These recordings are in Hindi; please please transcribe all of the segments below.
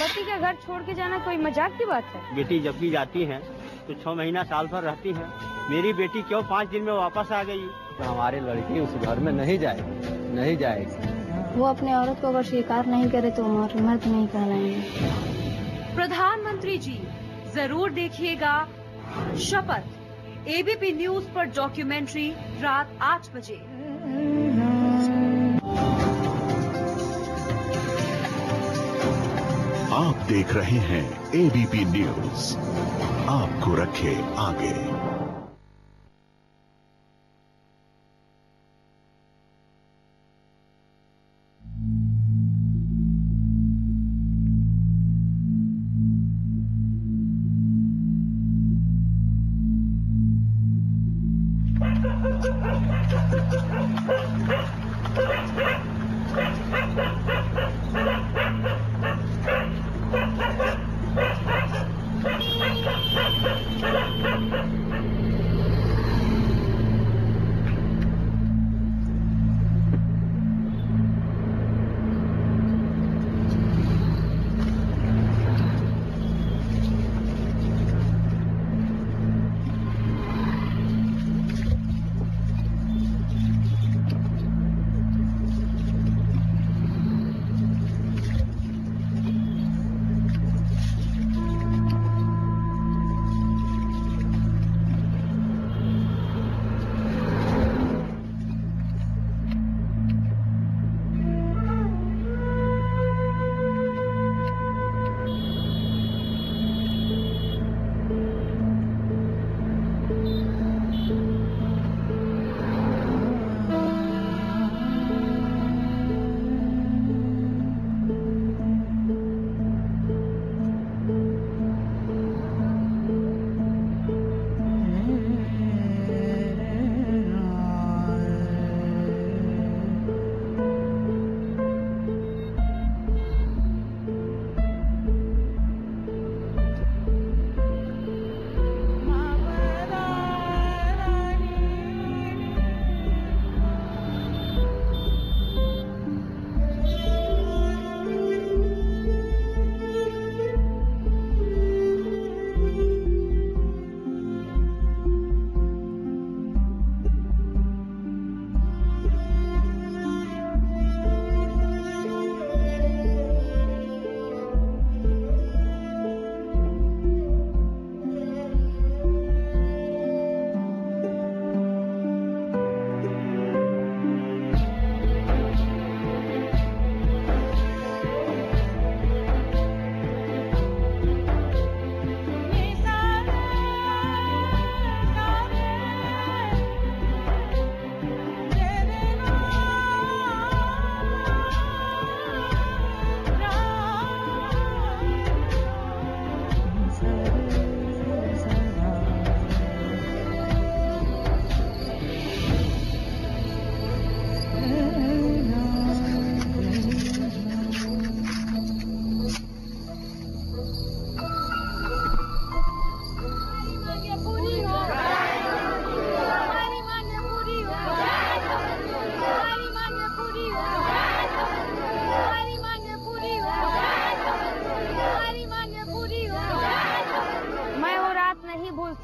पति का घर छोड़ के जाना कोई मजाक की बात है? बेटी जब भी जाती है तो 6 महीना साल भर रहती है। मेरी बेटी क्यों 5 दिन में वापस आ गई? तो हमारी लड़की उस घर में नहीं जाएगी। वो अपने औरत को अगर स्वीकार नहीं करे तो मर्द नहीं कहलाएंगे। प्रधानमंत्री जी जरूर देखिएगा शपथ एबीपी न्यूज पर डॉक्यूमेंट्री रात 8 बजे। आप देख रहे हैं एबीपी न्यूज, आपको रखे आगे।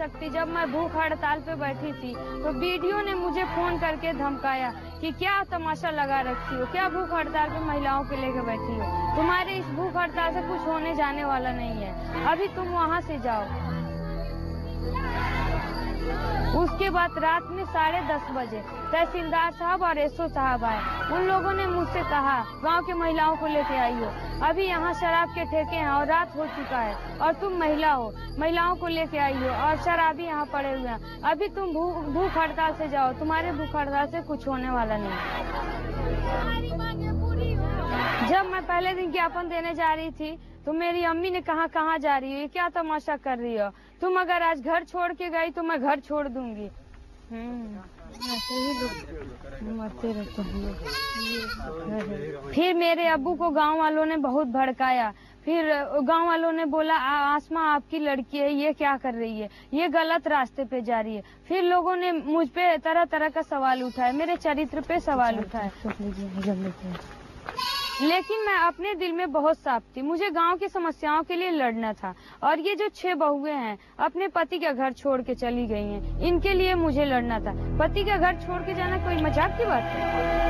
सकती। जब मैं भूख हड़ताल पे बैठी थी तो वीडियो ने मुझे फोन करके धमकाया कि क्या तमाशा लगा रखी हो, क्या भूख हड़ताल पे महिलाओं को लेकर बैठी हो, तुम्हारे इस भूख हड़ताल से कुछ होने जाने वाला नहीं है, अभी तुम वहाँ से जाओ। उसके बाद रात में 10:30 बजे तहसीलदार साहब और एसओ साहब आए। उन लोगों ने मुझसे कहा गांव के महिलाओं को लेके आई हो, अभी यहाँ शराब के ठेके हैं और रात हो चुका है और तुम महिला हो, महिलाओं को लेके आई हो और शराबी यहाँ पड़े हुए हैं, अभी तुम भूख हड़ताल से जाओ, तुम्हारे भूख हड़ताल से कुछ होने वाला नहीं। जब मैं पहले दिन ज्ञापन देने जा रही थी तो मेरी अम्मी ने कहा कहाँ जा रही हो, ये क्या तमाशा कर रही हो, तुम अगर आज घर छोड़ के गई तो मैं घर छोड़ दूंगी। ऐसे ही लोग मरते रहते हैं। फिर मेरे अब्बू को गांव वालों ने बहुत भड़काया, फिर गांव वालों ने बोला आसमा आपकी लड़की है, ये क्या कर रही है, ये गलत रास्ते पे जा रही है। फिर लोगों ने मुझ पे तरह तरह का सवाल उठाया, मेरे चरित्र पे सवाल उठाया। लेकिन मैं अपने दिल में बहुत साफ थी। मुझे गांव की समस्याओं के लिए लड़ना था। और ये जो 6 बहुएं हैं अपने पति का घर छोड़ के चली गई हैं, इनके लिए मुझे लड़ना था। पति का घर छोड़ के जाना कोई मजाक की बात है?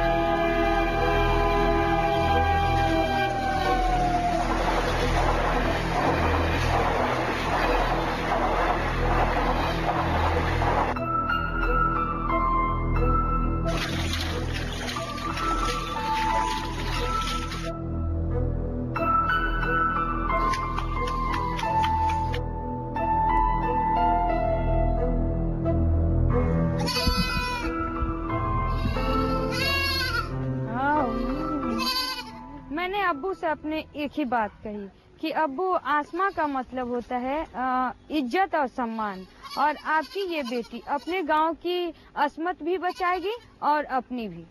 मैंने अब्बू से अपने एक ही बात कही कि अब्बू, आसमा का मतलब होता है इज्जत और सम्मान, और आपकी ये बेटी अपने गांव की अस्मत भी बचाएगी और अपनी भी।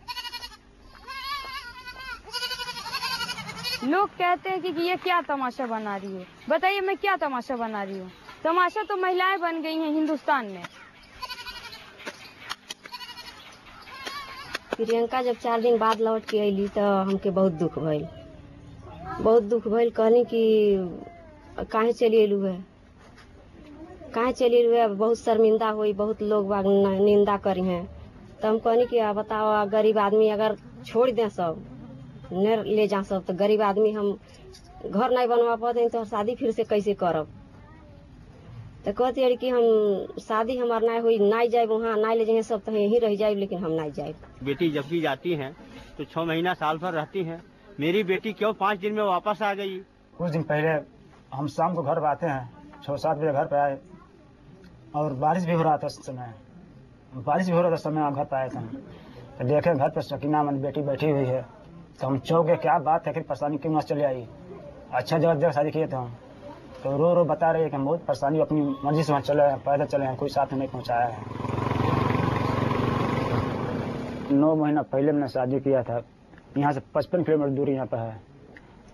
लोग कहते हैं कि ये क्या तमाशा बना रही हो। बताइए मैं क्या तमाशा बना रही हूँ? तमाशा तो महिलाएं बन गई हैं हिंदुस्तान में। प्रियंका जब 4 दिन बाद लौट के अली तो हमके बहुत दुख भइल, कहनी कि काहे चली अयलू है, बहुत शर्मिंदा हुई, बहुत लोग निंदा करी हैं। तो हम कहनी कि बताओ, गरीब आदमी अगर छोड़ दें सब, न ले जा सब, तो गरीब आदमी हम घर नहीं बनवा पाते तो शादी फिर से कैसे करब। तो कहती है कि हम शादी हमार नहीं हुई, नहीं जाए वहाँ, नहीं ले जाए सब, तो यहीं रह जाए, लेकिन हम नहीं जाए। बेटी जब भी जाती हैं तो 6 महीना साल भर रहती हैं। मेरी बेटी क्यों 5 दिन में वापस आ गई? कुछ दिन पहले हम शाम को घर आते हैं, 6-7 बजे घर पे आए और बारिश भी हो रहा था उस समय, हम घर पे आए थे। तो देखे घर पे सकीना मन बेटी बैठी हुई है। तो हम चौंके, क्या बात है कि परेशानी क्यों ना चले आई, अच्छा जगह शादी किए थे हम। तो रो बता रहे हैं कि हम बहुत परेशानी, अपनी मर्जी से वहाँ चले हैं, पैदल चले हैं, कोई साथ में नहीं पहुँचाया है। 9 महीना पहले मैंने शादी किया था। यहाँ से 55 किलोमीटर दूरी यहाँ पर है,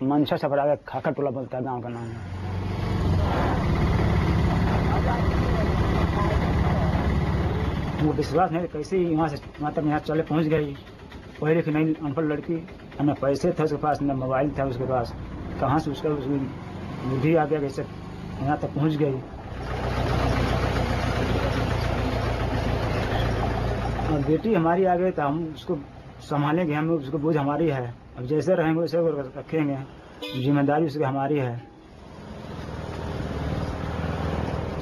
मंशा सफर आगे खाकर टोला बोलता है, गाँव का नाम है। वो विश्वास नहीं, कैसे ही यहाँ से वहाँ तक यहाँ चले पहुँच गई। पहले की नहीं अनपढ़ लड़की, न पैसे थे उसके पास, न मोबाइल था उसके पास, कहाँ से उसकी बुद्धि आ गया, कैसे यहाँ तक पहुँच गई। और बेटी हमारी आ गई तो हम उसको संभालेंगे, हम उसको बोझ हमारी है। अब जैसे रहेंगे वैसे रखेंगे, जिम्मेदारी उसकी हमारी है।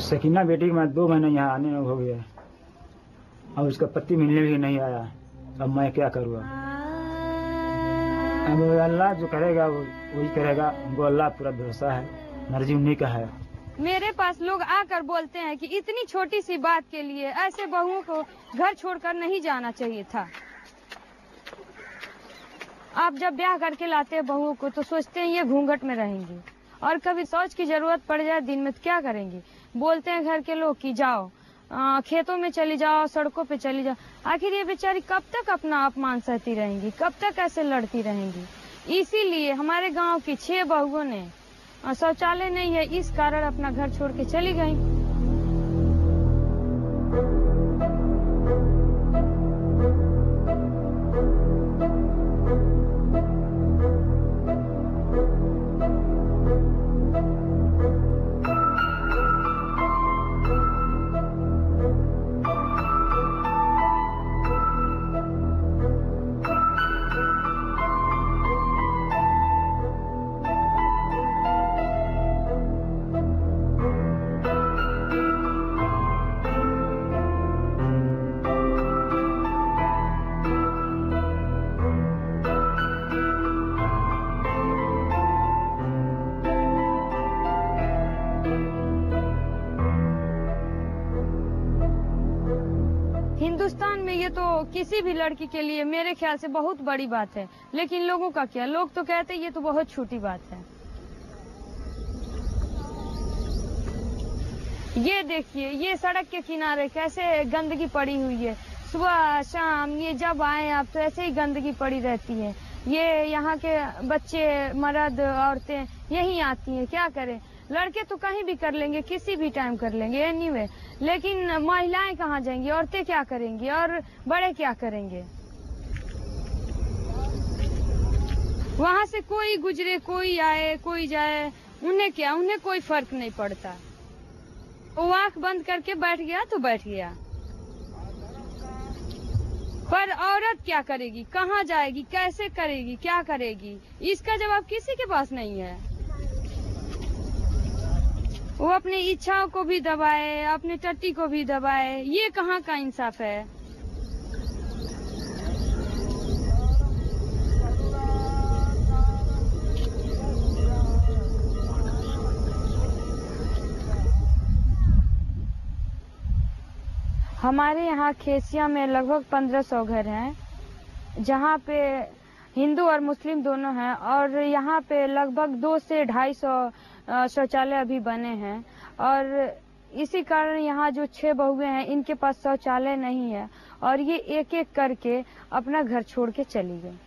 सकीना बेटी को मैं 2 महीने यहाँ आने में हो गया और उसका पति मिलने भी नहीं आया। अब मैं क्या करूँ? अब अल्लाह जो करेगा वही करेगा, वो अल्लाह पूरा भरोसा है, मर्जी उन्हीं का है। मेरे पास लोग आकर बोलते हैं कि इतनी छोटी सी बात के लिए ऐसे बहुओं को घर छोड़कर नहीं जाना चाहिए था। आप जब ब्याह करके लाते हैं बहुओं को तो सोचते हैं ये घूंघट में रहेंगी, और कभी शौच की जरूरत पड़ जाए दिन में तो क्या करेंगी? बोलते हैं घर के लोग कि जाओ खेतों में चली जाओ, सड़कों पे चली जाओ। आखिर ये बेचारी कब तक अपना अपमान सहती रहेंगी, कब तक ऐसे लड़ती रहेंगी? इसीलिए हमारे गांव की 6 बहुओं ने, शौचालय नहीं है इस कारण अपना घर छोड़ के चली गई। हिंदुस्तान में ये तो किसी भी लड़की के लिए मेरे ख्याल से बहुत बड़ी बात है, लेकिन लोगों का क्या? लोग तो कहते हैं ये तो बहुत छोटी बात है। ये देखिए, ये सड़क के किनारे कैसे गंदगी पड़ी हुई है। सुबह शाम ये जब आए आप तो ऐसे ही गंदगी पड़ी रहती है। ये यहाँ के बच्चे, मर्द, औरतें यहीं आती हैं। क्या करें? लड़के तो कहीं भी कर लेंगे, किसी भी टाइम कर लेंगे एनीवे, लेकिन महिलाएं कहाँ जाएंगी? औरतें क्या करेंगी और बड़े क्या करेंगे? वहाँ से कोई गुजरे, कोई आए, कोई जाए, उन्हें क्या, उन्हें कोई फर्क नहीं पड़ता। वो आंख बंद करके बैठ गया तो बैठ गया। पर औरत क्या करेगी, कहाँ जाएगी, कैसे करेगी, क्या करेगी, इसका जवाब किसी के पास नहीं है। वो अपनी इच्छाओं को भी दबाए, अपनी टट्टी को भी दबाए, ये कहाँ का इंसाफ है। हमारे यहाँ खेसिया में लगभग 1500 घर हैं, जहाँ पे हिंदू और मुस्लिम दोनों हैं, और यहाँ पे लगभग 200 से 250 शौचालय अभी बने हैं। और इसी कारण यहाँ जो 6 बहुएं हैं, इनके पास शौचालय नहीं है, और ये एक एक करके अपना घर छोड़ के चली गई।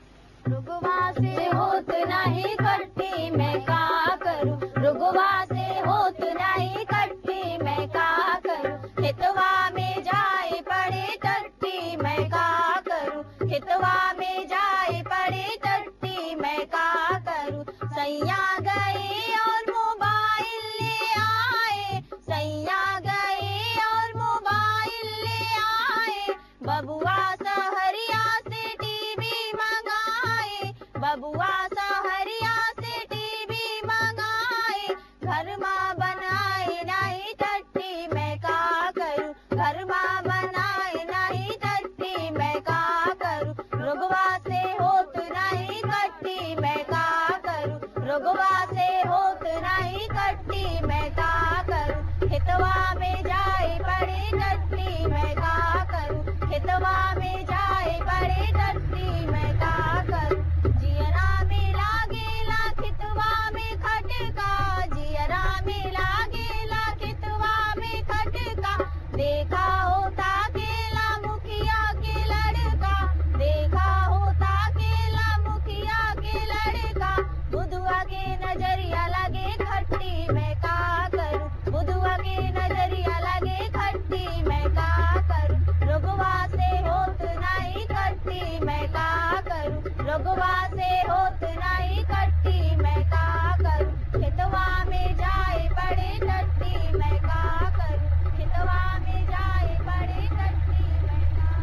रुगवा से होत नहीं कट्टी मैं का करूं, रुगवा से होत नहीं कट्टी मैं का करूं, खेतवा में जाए पड़े टट्टी मैं का करूं, खेतवा में जाए पड़े टट्टी मैं का करूं। सैया गए और मोबाइल ले आए, सैया गए और मोबाइल ले आए, बबुआ सहरिया से टीवी मंगाए, बबुआ सहरिया से टीवी मंगाए, घर माँ बनाए नहीं टट्टी मैं का करूं, घर माँ बनाए नहीं टट्टी मैं का करूं, रुगवा से होत नहीं कट्टी मैं का करूं, रुगवा से होत नहीं कट्टी मैं का करूं, खेतवा में जाए पड़े टट्टी मैं का करूं, खेतवा में जाए पड़े टट्टी मैं का करूं। जियरा में लागेला खेतवा में खटका, जियरा में लागेला खेतवा में खटका, देखा होता केला मुखिया के लड़का, देखा होता केला मुखिया के लड़का, बुधवा के नजरिया लगे खट्टी मैं का करूं, बुधवा के नजरिया लगे खट्टी मैं का करूं, रुगवा से होत नहीं कट्टी मैं का करूं, रुगवा से होत नहीं कट्टी मैं का करूं, खेतवा में जाए पड़े टट्टी मैं का करूं, खेतवा में जाए पड़े टट्टी मैं का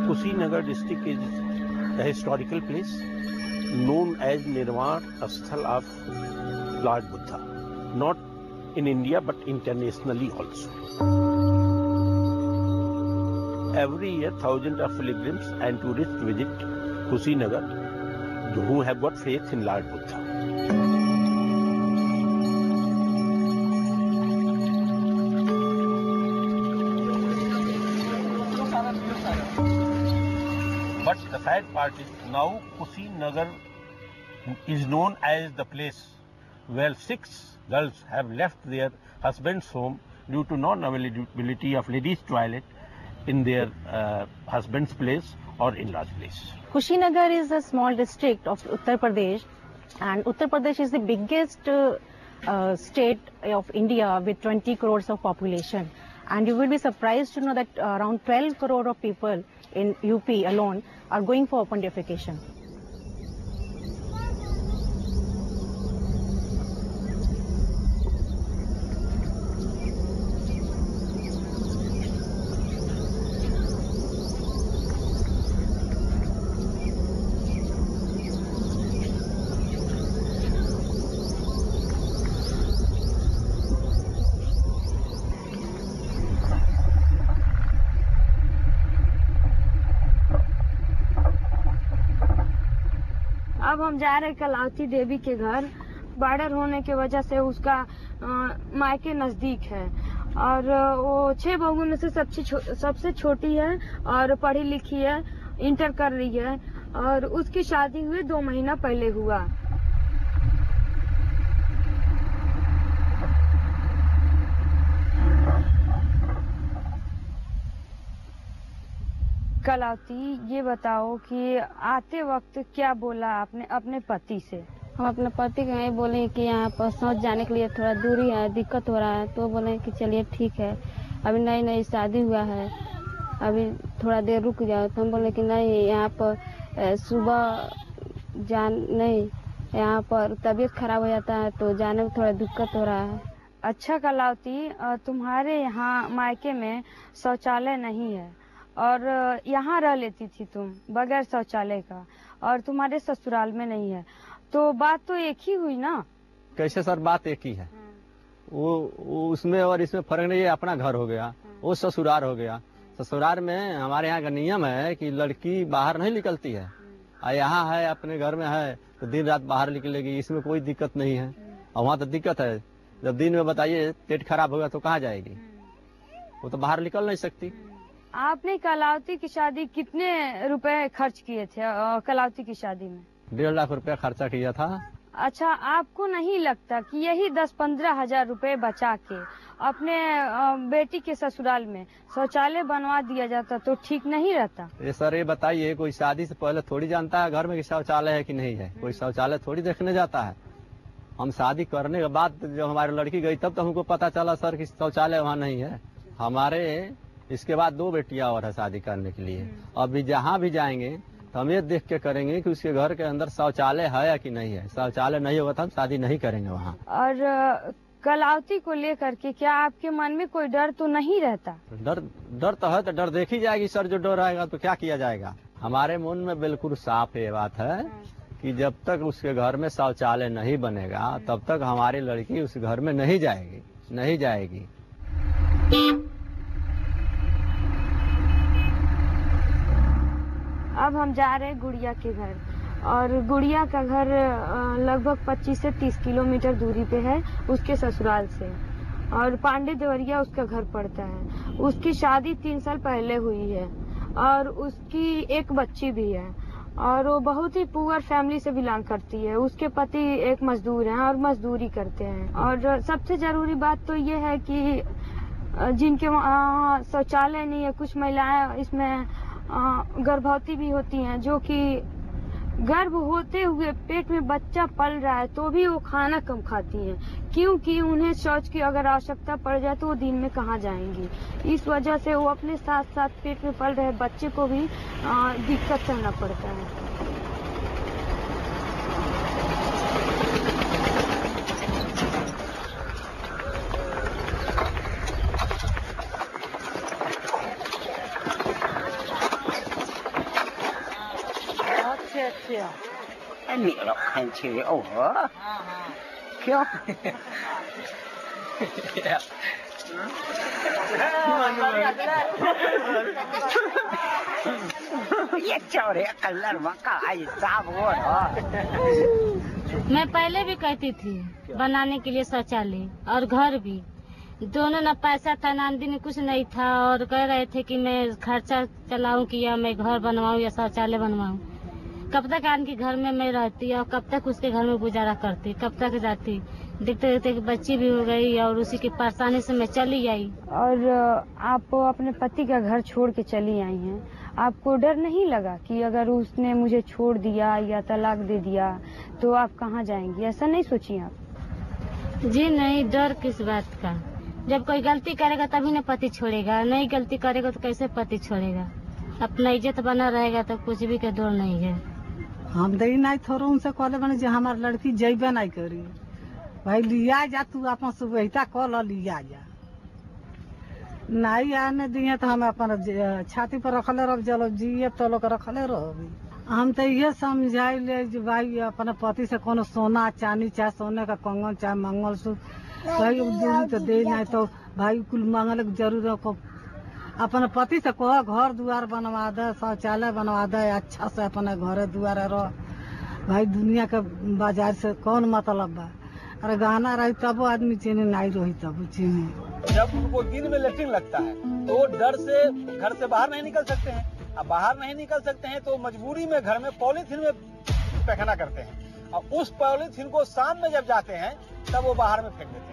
Kushinagar district is a historical place known as Nirvan Sthal of Lord Buddha, not in India but internationally also. Every year thousands of pilgrims and tourists visit Kushinagar who have got faith in Lord Buddha. But the sad part is now Kushinagar is known as the place where 6 girls have left their husband's home due to non-availability of ladies' toilet in their husband's place or in-laws' place. Kushinagar is a small district of Uttar Pradesh, and Uttar Pradesh is the biggest state of India with 20 crores of population. And you will be surprised to know that around 12 crore of people in UP alone are going for open defecation. अब हम जा रहे कलावती देवी के घर। बॉर्डर होने की वजह से उसका मायके नजदीक है, और वो 6 बहुओं में से सबसे छोटी है और पढ़ी लिखी है, इंटर कर रही है, और उसकी शादी हुई 2 महीना पहले हुआ। कलावती, ये बताओ कि आते वक्त क्या बोला आपने अपने पति से? हम अपने पति को यही बोले कि यहाँ पर सोच जाने के लिए थोड़ा दूरी है, दिक्कत हो रहा है, तो बोले कि चलिए ठीक है, अभी नई नई शादी हुआ है, अभी थोड़ा देर रुक जाओ। तो हम बोले कि नहीं, यहाँ पर सुबह नहीं, यहाँ पर तबीयत खराब हो जाता है तो जाने में थोड़ा दिक्कत हो रहा है। अच्छा कलावती, तुम्हारे यहाँ मायके में शौचालय नहीं है और यहाँ रह लेती थी तुम बगैर शौचालय का, और तुम्हारे ससुराल में नहीं है, तो बात तो एक ही हुई ना? कैसे सर, बात एक ही है। वो उसमें और इसमें फर्क नहीं है। अपना घर हो गया, वो ससुराल हो गया। ससुराल में हमारे यहाँ का नियम है कि लड़की बाहर नहीं निकलती है, और यहाँ है अपने घर में है तो दिन रात बाहर निकलेगी, इसमें कोई दिक्कत नहीं है। और वहाँ तो दिक्कत है, जब दिन में बताइए पेट खराब होगा तो कहाँ जाएगी, वो तो बाहर निकल नहीं सकती। आपने कलावती की शादी कितने रुपए खर्च किए थे? कलावती की शादी में 1.5 लाख रुपया खर्चा किया था। अच्छा, आपको नहीं लगता कि यही 10-15 हजार रुपए बचा के अपने बेटी के ससुराल में शौचालय बनवा दिया जाता तो ठीक नहीं रहता? ये सर, ये बताइए, कोई शादी से पहले थोड़ी जानता है घर में कि शौचालय है कि नहीं है? कोई शौचालय थोड़ी देखने जाता है। हम शादी करने के बाद जब हमारी लड़की गई तब तो हमको पता चला सर कि शौचालय वहाँ नहीं है। हमारे इसके बाद 2 बेटियां और है शादी करने के लिए। अभी जहाँ भी जाएंगे तो हम ये देख के करेंगे कि उसके घर के अंदर शौचालय है या कि नहीं है। शौचालय नहीं होगा तो हम शादी नहीं करेंगे वहाँ। और कलावती को लेकर के क्या आपके मन में कोई डर तो नहीं रहता? डर तो है, तो डर देखी जाएगी सर। जो डर आएगा तो क्या किया जाएगा। हमारे मन में बिल्कुल साफ ये बात है कि जब तक उसके घर में शौचालय नहीं बनेगा तब तक हमारी लड़की उस घर में नहीं जाएगी। अब हम जा रहे हैं गुड़िया के घर, और गुड़िया का घर लगभग 25 से 30 किलोमीटर दूरी पे है उसके ससुराल से, और पांडे देवरिया उसका घर पड़ता है। उसकी शादी 3 साल पहले हुई है और उसकी एक बच्ची भी है, और वो बहुत ही पुअर फैमिली से बिलोंग करती है। उसके पति एक मजदूर हैं और मजदूरी करते हैं। और सबसे जरूरी बात तो ये है कि जिनके वहाँ शौचालय नहीं है, कुछ महिलाएं इसमें गर्भवती भी होती हैं, जो कि गर्भ होते हुए पेट में बच्चा पल रहा है तो भी वो खाना कम खाती हैं, क्योंकि उन्हें शौच की अगर आवश्यकता पड़ जाए तो वो दिन में कहाँ जाएंगी। इस वजह से वो अपने साथ साथ पेट में पल रहे बच्चे को भी दिक्कत सहना पड़ता है। Miệng lọc hành chế ổ hả? Khiêu? ये चौड़े कलर मका आई साफ हो रहा। मैं पहले भी कहती थी बनाने के लिए शौचालय और घर भी, दोनों ना पैसा था ना आमदनी कुछ नहीं था, और कह रहे थे कि मैं खर्चा चलाऊं कि या मैं घर बनवाऊं या शौचालय बनवाऊं। कब तक आन के घर में मैं रहती और कब तक उसके घर में गुजारा करती, कब तक जाती। देखते देखते कि बच्ची भी हो गई और उसी की परेशानी से मैं चली आई। और आप अपने पति का घर छोड़ के चली आई हैं, आपको डर नहीं लगा कि अगर उसने मुझे छोड़ दिया या तलाक दे दिया तो आप कहाँ जाएंगी? ऐसा नहीं सोची आप? जी नहीं, डर किस बात का। जब कोई गलती करेगा तभी ना पति छोड़ेगा, नहीं गलती करेगा तो कैसे पति छोड़ेगा। अपना इज्जत बना रहेगा तो कुछ भी का डर नहीं है। हम दे नहीं थोड़ा उनसे कहले बने जो हमार लड़की जैबे नहीं करी, भाई लिया जा, तू अपन सुबहिता कल लिया जा। नहीं आने दिए तो हम अपन छाती पर रखले रह जलो जिये तो लोग रखले रह। हम तो ये समझाई ले जो भाई अपने पति से कोनो सोना चांदी चाहे सोने का कंगन चाहे मंगलसूत्र भाई दूरी तो दे नहीं तो भाई कुल मांगल जरूर को अपने पति से कह घर द्वार बनवा दे, शौचालय बनवा दे, अच्छा से अपने घर द्वार रह। भाई दुनिया के बाजार से कौन मतलब बा? अरे गहना रही तब आदमी चीनी नहीं रही तब चीनी। जब उनको दिन में लेटरिन लगता है तो वो डर से घर से बाहर नहीं निकल सकते हैं। अब बाहर नहीं निकल सकते हैं तो मजबूरी में घर में पॉलीथीन में पैखाना करते हैं, और उस पॉलीथीन को शाम में जब जाते हैं तब वो बाहर में फेंक देते हैं।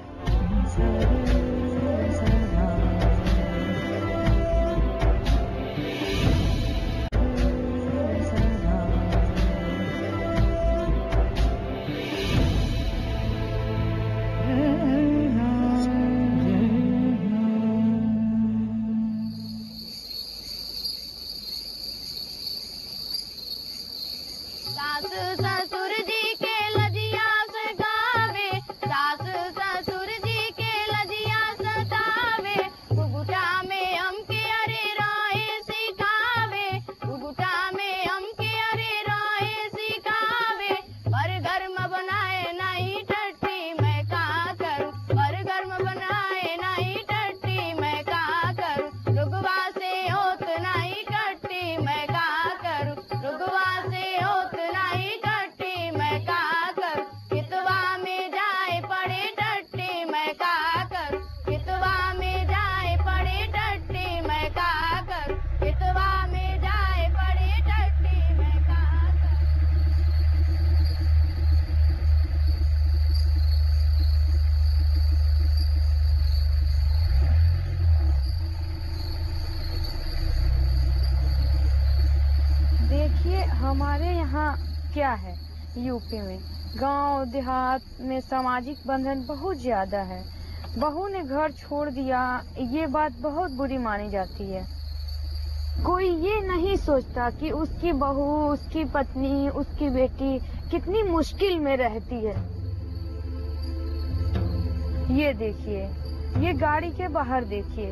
क्या है। यूपी में गांव देहात में सामाजिक बंधन बहुत ज्यादा है। बहू ने घर छोड़ दिया, ये बात बहुत बुरी मानी जाती है। कोई ये नहीं सोचता कि उसकी बहू, उसकी पत्नी, उसकी बेटी कितनी मुश्किल में रहती है। ये देखिए, ये गाड़ी के बाहर देखिए,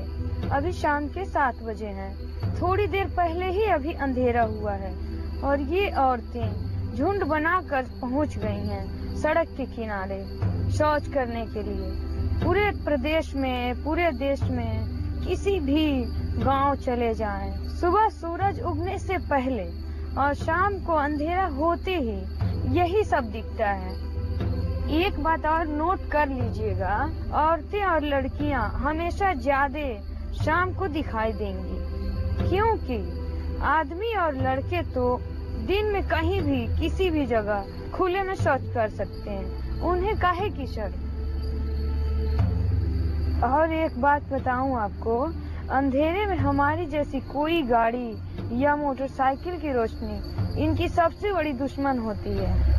अभी शाम के 7 बजे हैं। थोड़ी देर पहले ही अभी अंधेरा हुआ है और ये औरतें झुंड बनाकर पहुंच गई हैं सड़क के किनारे शौच करने के लिए। पूरे प्रदेश में, पूरे देश में किसी भी गांव चले जाएं, सुबह सूरज उगने से पहले और शाम को अंधेरा होते ही यही सब दिखता है। एक बात और नोट कर लीजिएगा, औरतें और लड़कियां हमेशा ज्यादा शाम को दिखाई देंगी, क्योंकि आदमी और लड़के तो दिन में कहीं भी किसी भी जगह खुले में शौच कर सकते हैं, उन्हें काहे की शर्म। और एक बात बताऊं आपको, अंधेरे में हमारी जैसी कोई गाड़ी या मोटरसाइकिल की रोशनी इनकी सबसे बड़ी दुश्मन होती है।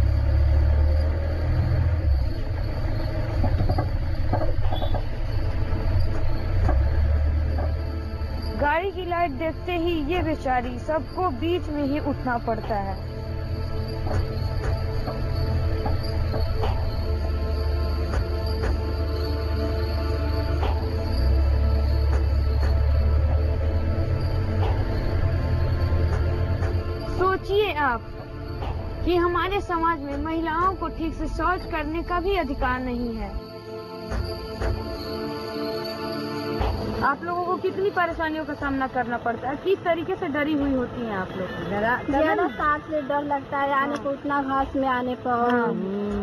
गाड़ी की लाइट देखते ही ये बेचारी सबको बीच में ही उठना पड़ता है। सोचिए आप कि हमारे समाज में महिलाओं को ठीक से शौच करने का भी अधिकार नहीं है। आप लोगों को कितनी परेशानियों का सामना करना पड़ता है, किस तरीके से डरी हुई होती हैं आप लोग? ज्यादा सांप से डर लगता है आने को, उतना घास में आने पर।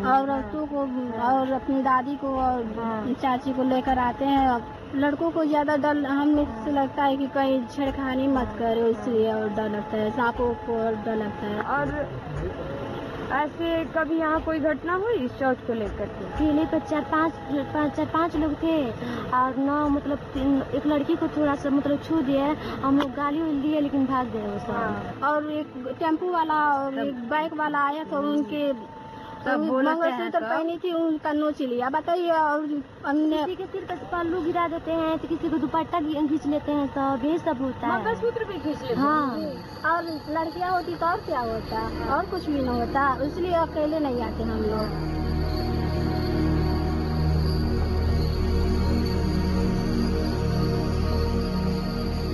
और औरतों को और अपनी दादी को और चाची को लेकर आते हैं। लड़कों को ज्यादा डर हमें से लगता है कि कहीं छेड़खानी मत करे, इसलिए और डर लगता है, सांपों को और डर लगता है। और ऐसे कभी यहाँ कोई घटना हुई शौच को लेकर के? अकेले तो चार पाँच लोग थे और ना मतलब एक लड़की को थोड़ा सा मतलब छू दिया, हम लोग गाली दिए लेकिन भाग गए वो सब। और एक टेम्पू वाला और एक बाइक वाला आया तो उनके मंगलसूत्र पहनी थी, उनका नोच लिया। बताइए, और हमने किसी के सिर पर पल्लू गिरा देते हैं तो किसी को दुपट्टा खींच लेते हैं, सब ये सब होता है। मंगलसूत्र भी खींच लेते हैं। हाँ, और लड़कियां होती तो और क्या होता, और कुछ भी नहीं होता, इसलिए अकेले नहीं आते हम लोग।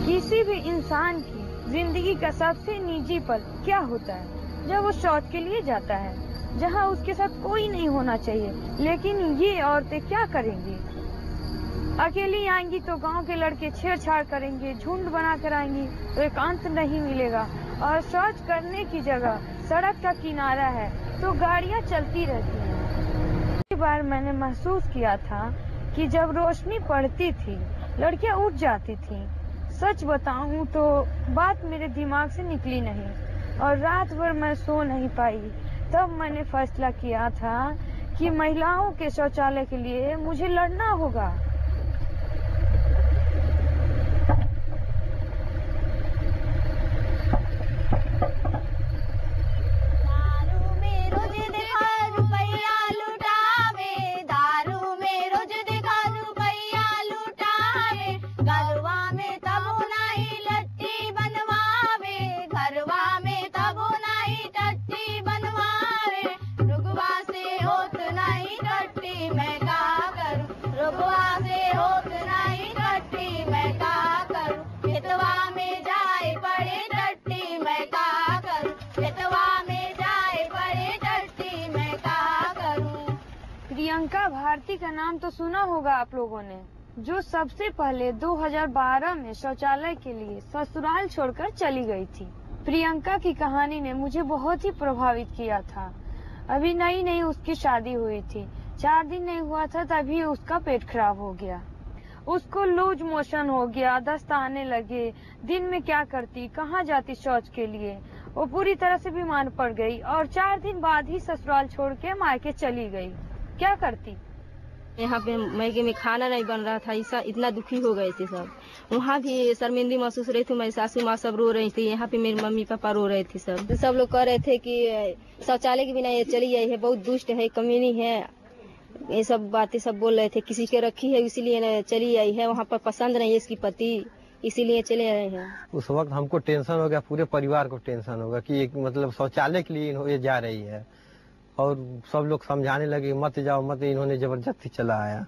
किसी भी इंसान की जिंदगी का सबसे निजी पल क्या होता है? जब वो शौच के लिए जाता है, जहाँ उसके साथ कोई नहीं होना चाहिए। लेकिन ये औरतें क्या करेंगी? अकेली आएंगी तो गांव के लड़के छेड़छाड़ करेंगे, झुंड बना कर आएंगी तो एकांत नहीं मिलेगा। और शौच करने की जगह सड़क का किनारा है तो गाड़ियां चलती रहती हैं। एक बार मैंने महसूस किया था कि जब रोशनी पड़ती थी लड़कियां उठ जाती थी। सच बताऊं तो बात मेरे दिमाग से निकली नहीं और रात भर मैं सो नहीं पाई। तब मैंने फैसला किया था कि महिलाओं के शौचालय के लिए मुझे लड़ना होगा। प्रियंका भारती का नाम तो सुना होगा आप लोगों ने, जो सबसे पहले 2012 में शौचालय के लिए ससुराल छोड़कर चली गई थी। प्रियंका की कहानी ने मुझे बहुत ही प्रभावित किया था। अभी नई नई उसकी शादी हुई थी, 4 दिन नहीं हुआ था तभी उसका पेट खराब हो गया। उसको लूज मोशन हो गया, दस्त आने लगे। दिन में क्या करती, कहाँ जाती शौच के लिए? वो पूरी तरह से बीमार पड़ गई और 4 दिन बाद ही ससुराल छोड़ के मायके चली गई। क्या करती? यहाँ पे मैके में खाना नहीं बन रहा था, ऐसा इतना दुखी हो गए थे सब। वहाँ भी शर्मिंदी महसूस रही थी, मेरी सासू माँ सब रो रही थी, यहाँ पे मेरे मम्मी पापा रो रहे थे। सब लोग कह रहे थे कि शौचालय के बिना ये चली आई है, बहुत दुष्ट है, कमीनी है, ये सब बातें सब बोल रहे थे। किसी के रखी है इसीलिए चली आई है, वहाँ पर पसंद नहीं है इसकी पति, इसीलिए चले आए हैं। उस वक्त हमको टेंशन हो गया, पूरे परिवार को टेंशन होगा कि एक मतलब शौचालय के लिए ये जा रही है, और सब लोग समझाने लगे मत जाओ मत, इन्होंने जबरदस्ती चला आया।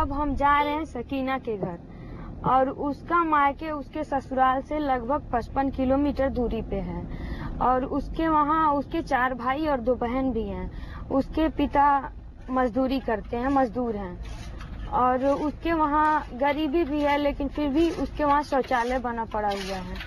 अब हम जा रहे हैं सकीना के घर, और उसका मायके उसके ससुराल से लगभग 55 किलोमीटर दूरी पे है, और उसके वहाँ उसके 4 भाई और 2 बहन भी हैं। उसके पिता मजदूरी करते हैं, मजदूर हैं, और उसके वहाँ गरीबी भी है, लेकिन फिर भी उसके वहाँ शौचालय बना पड़ा हुआ है।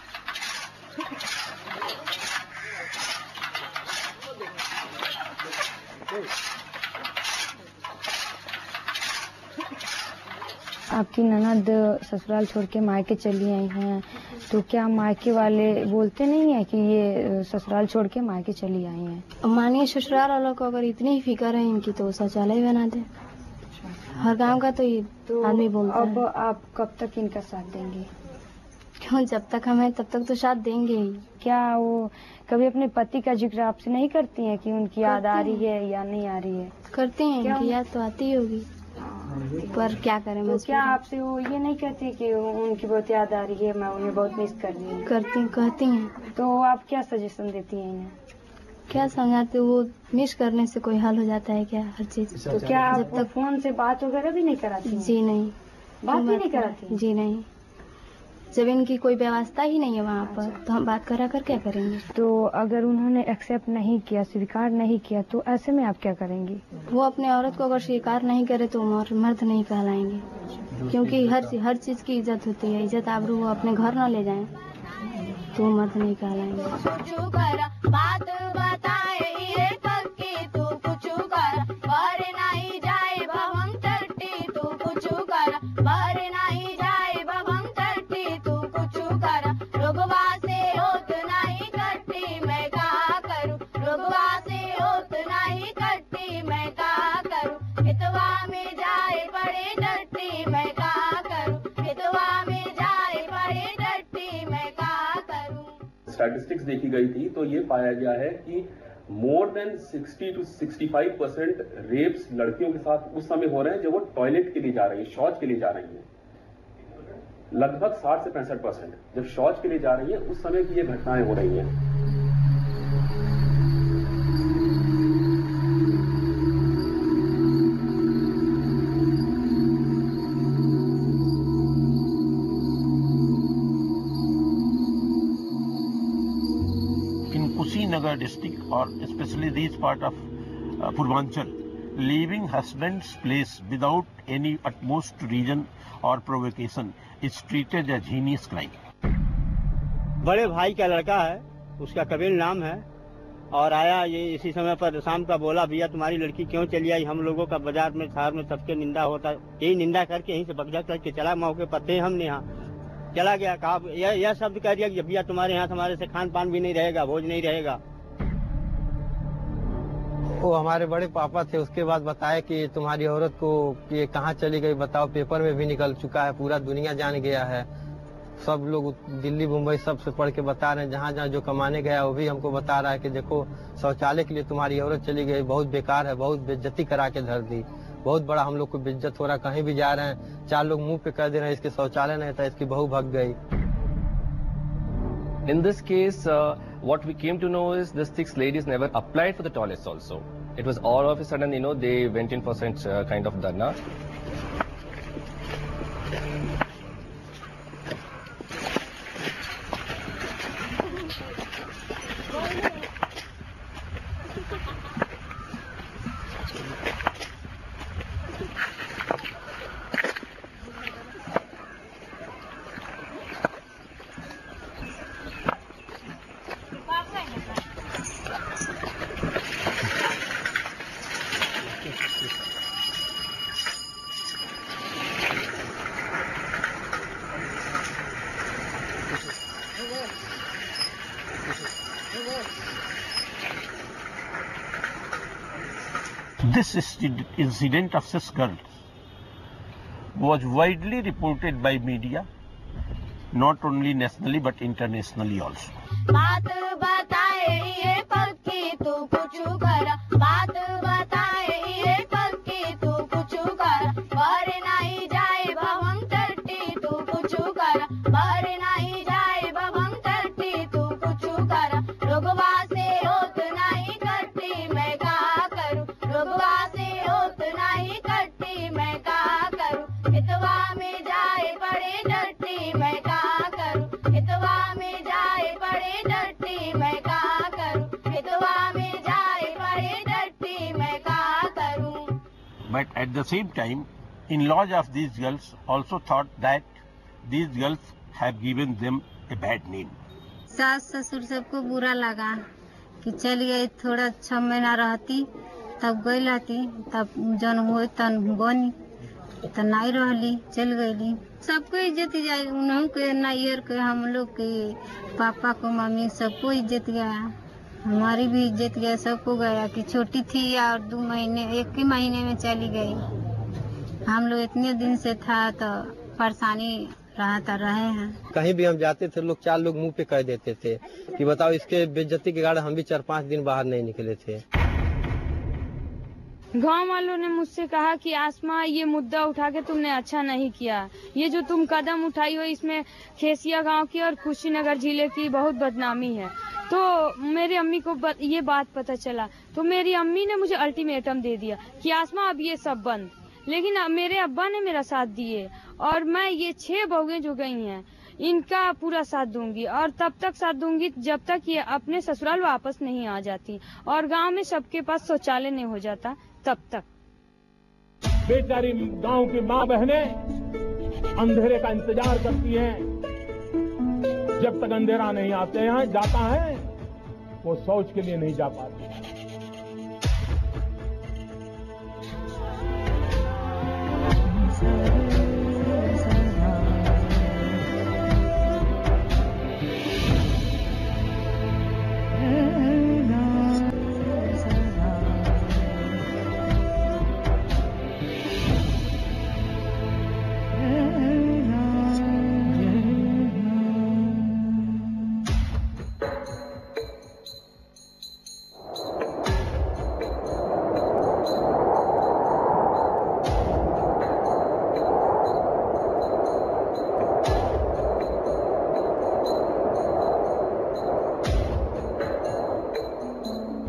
आपकी ननद ससुराल छोड़ के मायके चली आई हैं, तो क्या मायके वाले बोलते नहीं है कि ये ससुराल छोड़ के मायके चली आई हैं? मानिए ससुराल वालों को अगर इतनी ही फिक्र है इनकी तो शौचालय बना दे। हर गांव का तो आदमी बोलता है। अब आप कब तक इनका साथ देंगे? क्यों, जब तक हम हैं तब तक तो साथ देंगे ही। क्या वो कभी अपने पति का जिक्र आपसे नहीं करती हैं कि उनकी याद आ रही है या नहीं आ रही है? करती हैं, उनकी याद तो आती होगी, पर क्या करें। तो क्या आपसे वो ये नहीं कहती कि उनकी बहुत याद आ रही है, मैं उन्हें बहुत मिस कर रही हूँ? कहती हैं। तो आप क्या सजेशन देती हैं इन्हें? क्या समझाते, वो मिस करने से कोई हल हो जाता है क्या हर चीज? तो क्या आप तक फोन से बात वगैरह भी नहीं कराती? जी नहीं, बात भी नहीं कराती? जी नहीं, जब इनकी कोई व्यवस्था ही नहीं है वहाँ पर तो हम बात करा कर क्या करेंगे? तो अगर उन्होंने एक्सेप्ट नहीं किया, स्वीकार नहीं किया, तो ऐसे में आप क्या करेंगे? वो अपने औरत को अगर स्वीकार नहीं करे तो मर्द नहीं कहलाएंगे, क्योंकि हर चीज की इज्जत होती है। इज्जत आबरू वो अपने घर न ले जाए तो मर्द नहीं कहलाएंगे। बात बताए ये पक्की, तू कुछ कर बाहर नहीं जाए भवम टट्टी, तू कुछ कर बाहर नहीं जाए भवम टट्टी, तू कुछ कर। रुगवा से होत नहीं कट्टी, मैं का करूं? रुगवा से होत नहीं कट्टी, मैं का करूं? हितवा में जाए पड़े टट्टी, मैं का करूं? हितवा में जाए पड़े टट्टी, मैं का करूं? स्टैटिस्टिक्स देखी गई थी तो ये पाया गया है कि मोर देन 60 to 65% रेप्स लड़कियों के साथ उस समय हो रहे हैं जब वो टॉयलेट के लिए जा रही है, शौच के लिए जा रही है। लगभग 60 से 65% जब शौच के लिए जा रही है उस समय की ये घटनाएं हो रही हैं। Nagar district, or especially this part of Purvanchal, leaving husband's place without any utmost reason or provocation is treated as heinous crime. बड़े भाई का लड़का है, उसका कबीर नाम है, और आया ये इसी समय पर शाम का बोला, भैया तुम्हारी लड़की क्यों चली आई? हम लोगों का बाजार में शहर में सबके निंदा होता, यही निंदा करके यहीं से बगजा करके चला, मौके पर थे हमने यहाँ चला गया, कहा यह शब्द कह दिया कि भैया तुम्हारे यहाँ हमारे से खान पान भी नहीं रहेगा, भोज नहीं रहेगा। वो हमारे बड़े पापा थे, उसके बाद बताया कि तुम्हारी औरत को ये कहाँ चली गई बताओ, पेपर में भी निकल चुका है, पूरा दुनिया जान गया है, सब लोग दिल्ली मुंबई सबसे पढ़ के बता रहे हैं, जहाँ जहाँ जो कमाने गया वो भी हमको बता रहा है कि देखो शौचालय के लिए तुम्हारी औरत चली गई, बहुत बेकार है, बहुत बेइज्जती करा के धर दी, बहुत बड़ा हम लोग को बेइज्जत हो रहा है, कहीं भी जा रहे हैं 4 लोग मुंह पे कह दे रहे हैं इसके शौचालय नहीं था, इसकी बहू भाग गई। In this case, what we came to know is these 6 ladies never applied for the toilets also. It was all of a sudden, they went in for such kind of dharna. This incident of 6 girls was widely reported by media, not only nationally but internationally also. बात बताए ये पक्की तू कुछ कर, बात बताए ये पक्की तू कुछ कर, बाहर नहीं जाए भवम टट्टी तू कुछ कर, बाहर नहीं जाए भवम टट्टी तू कुछ कर, रुगवा से होत नहीं कट्टी मैं का करूं, रुगवा से होत नहीं कट्टी मैं का करूं, इतवा में जाए पड़े टट्टी मैं का करूं, इतवा में जाए पड़े टट्टी मैं का करूं, इतवा में जाए पड़े टट्टी मैं का करूं. But at the same time, in-laws of these girls also thought that these girls have given them a bad name. सास ससुर सबको बुरा लगा कि चल गई, थोड़ा 6 महीना रहती तब गई लाती, तब जन्म हो तन बनी तो नहीं रहली, चल गईली. सबको इज्जत जाए, उन्हों के नायर के, हम लोग के पापा को मम्मी सबको इज्जत गया, हमारी भी इज्जत गया, सबको गया कि छोटी थी और 2 महीने 1 ही महीने में चली गई. हम लोग इतने दिन से था तो परेशानी रहे हैं. कहीं भी हम जाते थे लोग 4 लोग मुंह पे कह देते थे कि बताओ इसके बेइज्जती के कारण हम भी 4-5 दिन बाहर नहीं निकले थे. गांव वालों ने मुझसे कहा कि आसमा ये मुद्दा उठा के तुमने अच्छा नहीं किया, ये जो तुम कदम उठाई हो इसमें खेसिया गांव की और कुशीनगर जिले की बहुत बदनामी है. तो मेरी अम्मी को ये बात पता चला तो मेरी अम्मी ने मुझे अल्टीमेटम दे दिया कि आसमा अब ये सब बंद. लेकिन मेरे अब्बा ने मेरा साथ दिए और मैं ये 6 बहुएं जो गई हैं इनका पूरा साथ दूंगी और तब तक साथ दूंगी जब तक ये अपने ससुराल वापस नहीं आ जाती और गांव में सबके पास शौचालय नहीं हो जाता तब तक. बेचारी गांव की माँ बहनें अंधेरे का इंतजार करती हैं, जब तक अंधेरा नहीं आते यहाँ जाता है वो शौच के लिए नहीं जा पाती.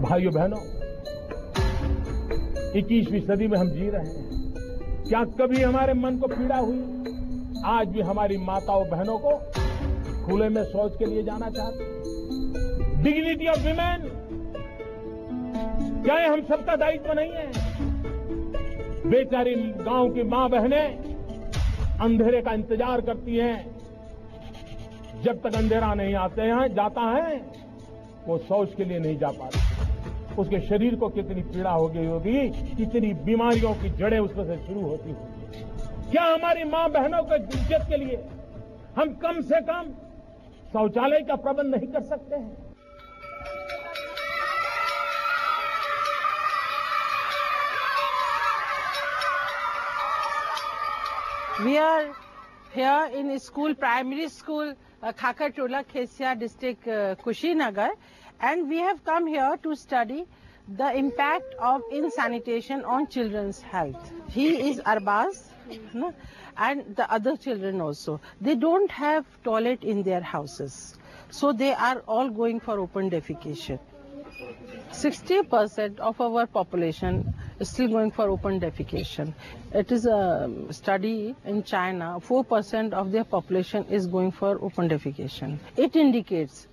भाइयों बहनों, 21वीं सदी में हम जी रहे हैं. क्या कभी हमारे मन को पीड़ा हुई? आज भी हमारी माताओं बहनों को खुले में शौच के लिए जाना चाहते. डिग्निटी ऑफ विमेन, क्या ये हम सबका दायित्व नहीं है? बेचारी गांव की मां बहनें अंधेरे का इंतजार करती हैं, जब तक अंधेरा नहीं आते हैं जाता है वो शौच के लिए नहीं जा पाती. उसके शरीर को कितनी पीड़ा हो गई होगी, कितनी बीमारियों की जड़ें उसमें से शुरू होती होगी. क्या हमारी मां बहनों के इज्जत के लिए हम कम से कम शौचालय का प्रबंध नहीं कर सकते हैं? We are here in school, primary school, Khakartola, Khesia district, Kushinagar, and we have come here to study the impact of insanitation on children's health. He is Arbaz, and the other children also. They don't have toilet in their houses, so they are all going for open defecation. 60% of our population is still going for open defecation. It is a study in China, 4% of their population is going for open defecation. It indicates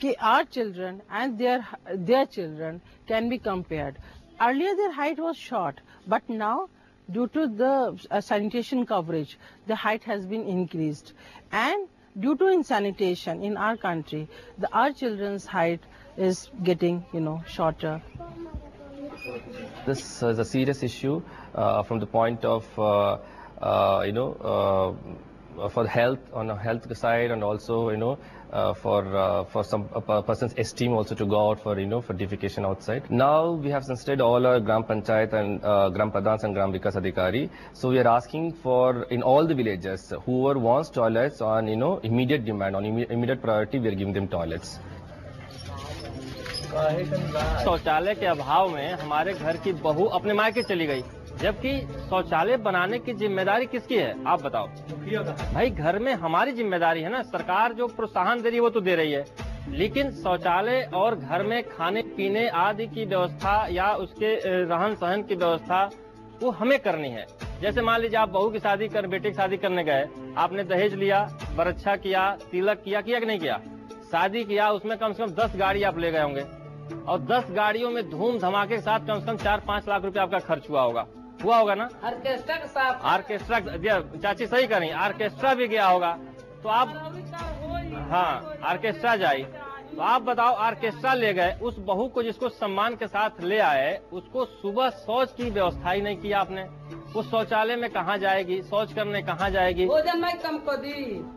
that our children and their children can be compared. Earlier their height was short, but now due to the sanitation coverage, the height has been increased. And due to insanitation in our country, our children's height is getting, shorter. This is a serious issue from the point of, for the health, on the health side, and also, for some person's esteem also to go out for for defecation outside. Now we have considered all our Gram Panchayat and Gram Pradhans and Gram Vikas Adhikari. So we are asking for in all the villages whoever wants toilets on immediate demand, on immediate priority, we are giving them toilets. शौचालय के अभाव में हमारे घर की बहू अपने मायके चली गई, जबकि शौचालय बनाने की जिम्मेदारी किसकी है आप बताओ? भाई घर में हमारी जिम्मेदारी है ना, सरकार जो प्रोत्साहन दे रही है वो तो दे रही है, लेकिन शौचालय और घर में खाने पीने आदि की व्यवस्था या उसके रहन सहन की व्यवस्था वो हमें करनी है। जैसे मान लीजिए आप बहू की शादी कर, बेटे की शादी करने गए, आपने दहेज लिया, बरच्छा किया, तिलक किया कि नहीं किया, शादी किया, उसमें कम से कम 10 गाड़ी आप ले गए होंगे और 10 गाड़ियों में धूम धमाके के साथ कम से कम 4-5 लाख रुपए आपका खर्च हुआ होगा ना? ऑर्केस्ट्रा चाची सही करें, ऑर्केस्ट्रा भी गया होगा तो आप, हाँ ऑर्केस्ट्रा जाई, तो आप बताओ ऑर्केस्ट्रा ले गए, उस बहू को जिसको सम्मान के साथ ले आए उसको सुबह शौच की व्यवस्था ही नहीं किया आपने, वो शौचालय में कहाँ जाएगी, शौच करने कहाँ जाएगी?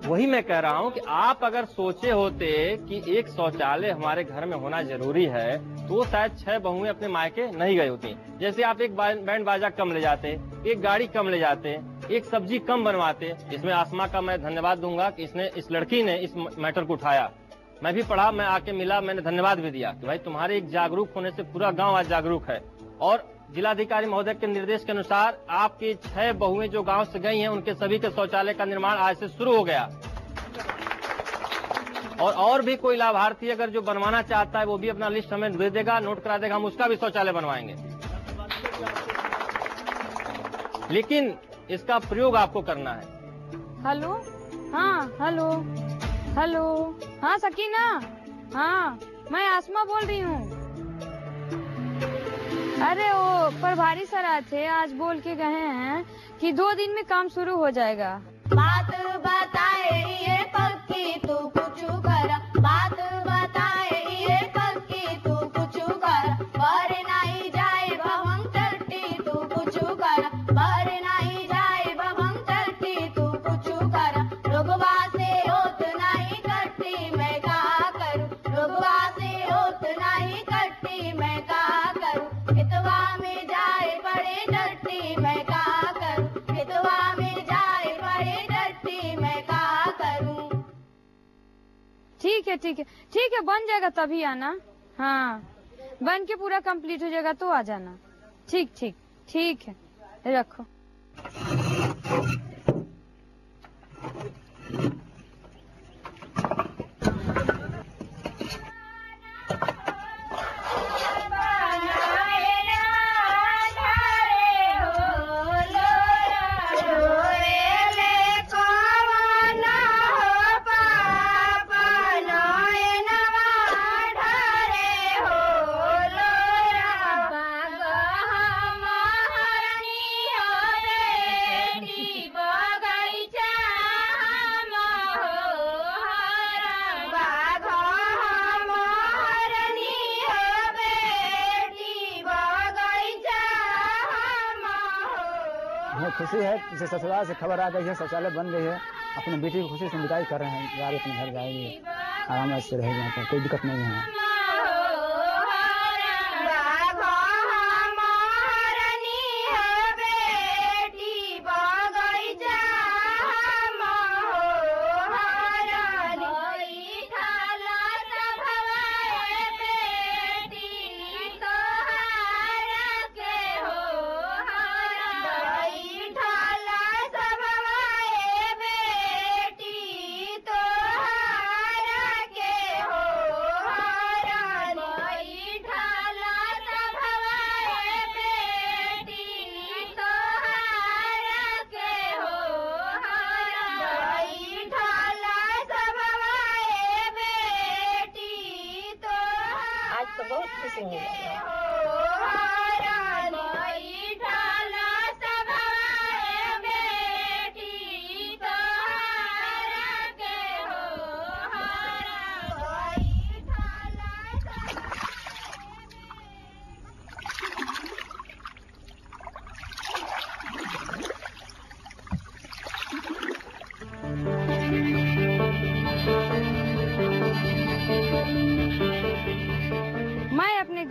वही मैं कह रहा हूँ कि आप अगर सोचे होते कि एक शौचालय हमारे घर में होना जरूरी है तो शायद 6 बहुएं अपने मायके नहीं गई होती। जैसे आप एक बैंड बाजा कम ले जाते, एक गाड़ी कम ले जाते, एक सब्जी कम बनवाते। इसमें आसमा का मैं धन्यवाद दूंगा कि इस लड़की ने इस मैटर को उठाया। मैं भी पढ़ा, मैं आके मिला, मैंने धन्यवाद भी दिया कि भाई तुम्हारे एक जागरूक होने से पूरा गांव आज जागरूक है। और जिलाधिकारी महोदय के निर्देश के अनुसार आपकी 6 बहुएं जो गांव से गई हैं उनके सभी के शौचालय का निर्माण आज से शुरू हो गया। और भी कोई लाभार्थी अगर जो बनवाना चाहता है वो भी अपना लिस्ट हमें दे देगा, नोट करा देगा, हम उसका भी शौचालय बनवाएंगे। लेकिन इसका प्रयोग आपको करना है। हेलो, हाँ हेलो, हेलो, हाँ सकीना, हाँ मैं आसमा बोल रही हूँ। अरे वो प्रभारी सर आए थे, आज बोल के गए हैं कि 2 दिन में काम शुरू हो जाएगा। बात बताए ये पक्की तू कुछ कर, बात बताए ये पक्की तू कुछ कर, बर नहीं जाए भवन चट्टी तू कुछ कर, बर नहीं जाए भवन चट्टी तू कुछ कर, रुगवा से होत नहीं कट्टी मैं का करूं, रुगवा से होत नहीं कट्टी मैं का करूं, हितवा में जाए बड़े डट्टी मैं का करूं, हितवा में जाए बड़े डट्टी मैं का करूं। ठीक है ठीक है ठीक है, बन जाएगा तभी आना। हाँ बन के पूरा कंप्लीट हो जाएगा तो आ जाना। ठीक ठीक ठीक है, रखो। खुशी है कि ससुराल से खबर आ गई है, शौचालय बन गई है, अपनी बेटी की खुशी से विदाई कर रहे हैं, यार अपने घर जाएंगे, आराम से रहेंगे, यहाँ पर कोई दिक्कत नहीं है।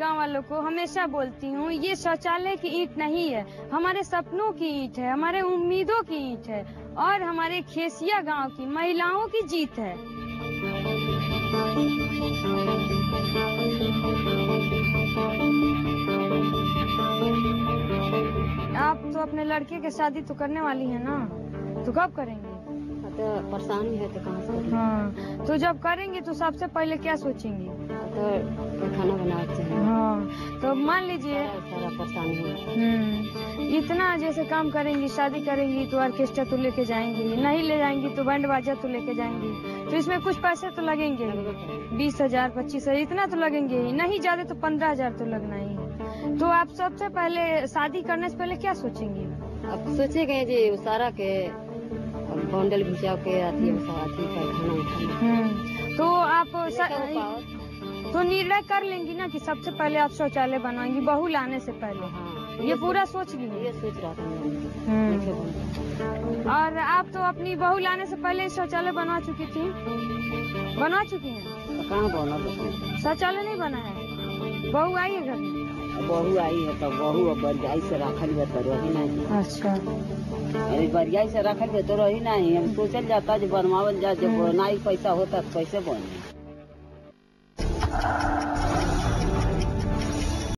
गांव वालों को हमेशा बोलती हूँ, ये शौचालय की ईंट नहीं है, हमारे सपनों की ईंट है, हमारे उम्मीदों की ईंट है और हमारे खेसिया गांव की महिलाओं की जीत है। आप तो अपने लड़के की शादी तो करने वाली है ना, तो कब करेंगे? तो परेशानी है तो कहाँ से करेंगे? हाँ, तो जब करेंगे तो सबसे पहले क्या सोचेंगे? तो खाना बनाना चाहिए। हाँ, तो मान लीजिए सारा परेशानी है। इतना जैसे काम करेंगी, शादी करेंगी तो ऑर्केस्ट्रा तो लेके जाएंगी, नहीं ले जाएंगी तो बैंड बाजा तो लेके जाएंगी, तो इसमें कुछ पैसे तो लगेंगे, 20,000 25,000 इतना तो लगेंगे ही, नहीं ज्यादा तो 15,000 तो लगना ही है। तो आप सबसे पहले शादी करने से पहले क्या सोचेंगे? अब सोचेंगे जी सारा के बंडल भिजा के आती है खाना। तो आप तो निर्णय कर लेंगी ना कि सबसे पहले आप शौचालय बनाएंगी बहू लाने से पहले? हाँ, ये पूरा सोच ली? ये सोच रहा था। और आप तो अपनी बहू लाने से पहले शौचालय बनवा चुकी थी? बनवा चुकी हैं? कहाँ बना? शौचालय नहीं बना है? बहू आई है घर में? बहू आई है तो बहू बरियाई से रखल है तो रही नहीं। अच्छा, अरे बरियाई से रखल है तो रही नहीं, हम सोचल जाता जो बनवावल जा, जब नाई पैसा होता तो कैसे बने।